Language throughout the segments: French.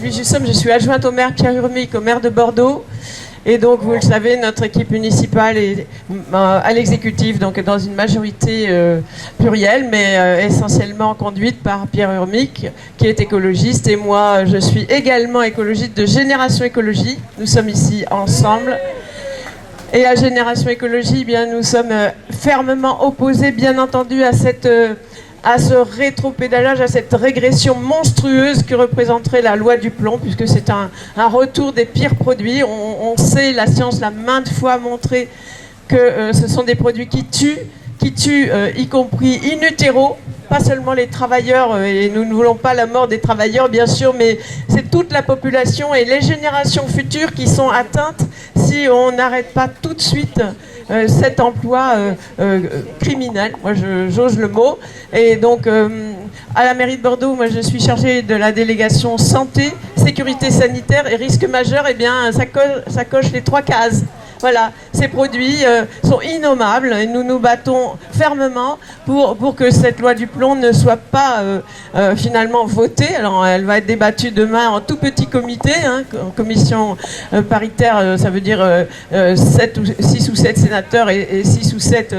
Sylvie Jussomme, je suis adjointe au maire Pierre Urmic, au maire de Bordeaux. Et donc, vous le savez, notre équipe municipale est à l'exécutif, donc dans une majorité plurielle, mais essentiellement conduite par Pierre Urmic, qui est écologiste. Et moi, je suis également écologiste de Génération Écologie. Nous sommes ici ensemble. Et à Génération Écologie, eh bien, nous sommes fermement opposés, bien entendu, à ce rétropédalage, à cette régression monstrueuse que représenterait la loi du plomb, puisque c'est un retour des pires produits. On sait, la science l'a maintes fois montré, que ce sont des produits qui tuent, y compris in utero, pas seulement les travailleurs, et nous ne voulons pas la mort des travailleurs, bien sûr, mais c'est toute la population et les générations futures qui sont atteintes si on n'arrête pas tout de suite cet emploi criminel. Moi, j'ose le mot. Et donc, à la mairie de Bordeaux, moi, je suis chargée de la délégation santé, sécurité sanitaire et risques majeurs. Eh bien, ça coche les 3 cases. Voilà, ces produits sont innommables et nous nous battons fermement pour que cette loi du plomb ne soit pas finalement votée. Alors, elle va être débattue demain en tout petit comité, hein, en commission paritaire, ça veut dire 6 ou 7 sénateurs et 6 ou 7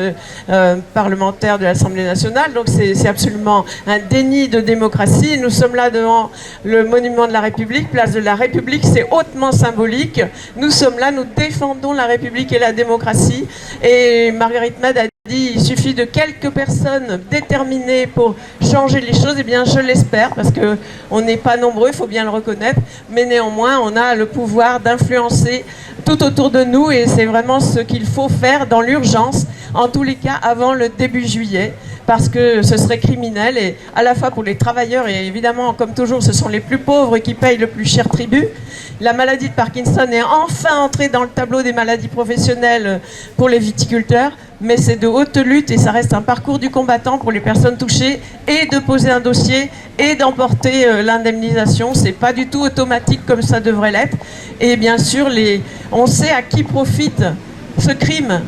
parlementaires de l'Assemblée nationale. Donc, c'est absolument un déni de démocratie. Nous sommes là devant le monument de la République, place de la République, c'est hautement symbolique. Nous sommes là, nous défendons la République et la démocratie. Et Marguerite Mad a dit il suffit de quelques personnes déterminées pour changer les choses. Eh bien, je l'espère, parce qu'on n'est pas nombreux, il faut bien le reconnaître. Mais néanmoins, on a le pouvoir d'influencer tout autour de nous et c'est vraiment ce qu'il faut faire dans l'urgence, en tous les cas avant le début juillet, parce que ce serait criminel, et à la fois pour les travailleurs, et évidemment, comme toujours, ce sont les plus pauvres qui payent le plus cher tribut. La maladie de Parkinson est enfin entrée dans le tableau des maladies professionnelles pour les viticulteurs, mais c'est de haute lutte et ça reste un parcours du combattant pour les personnes touchées, et de poser un dossier et d'emporter l'indemnisation. C'est pas du tout automatique comme ça devrait l'être. Et bien sûr, on sait à qui profite ce crime.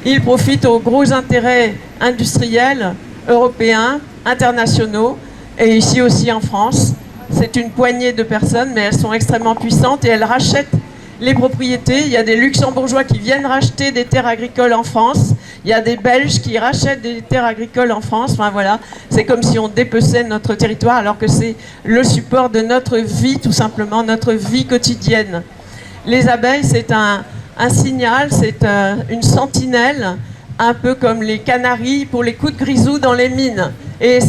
Il profite aux gros intérêts industriels, européens, internationaux, et ici aussi en France. C'est une poignée de personnes, mais elles sont extrêmement puissantes et elles rachètent les propriétés. Il y a des luxembourgeois qui viennent racheter des terres agricoles en France. Il y a des Belges qui rachètent des terres agricoles en France. Enfin voilà, c'est comme si on dépeçait notre territoire alors que c'est le support de notre vie, tout simplement, notre vie quotidienne. Les abeilles, c'est un signal, c'est une sentinelle, un peu comme les canaris pour les coups de grisou dans les mines. Et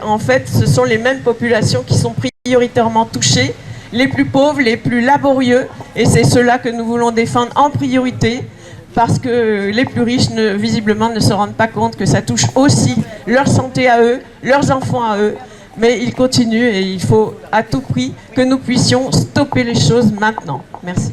en fait, ce sont les mêmes populations qui sont prioritairement touchées, les plus pauvres, les plus laborieux, et c'est ceux-là que nous voulons défendre en priorité, parce que les plus riches, visiblement, ne se rendent pas compte que ça touche aussi leur santé à eux, leurs enfants à eux, mais ils continuent et il faut à tout prix que nous puissions stopper les choses maintenant. Merci.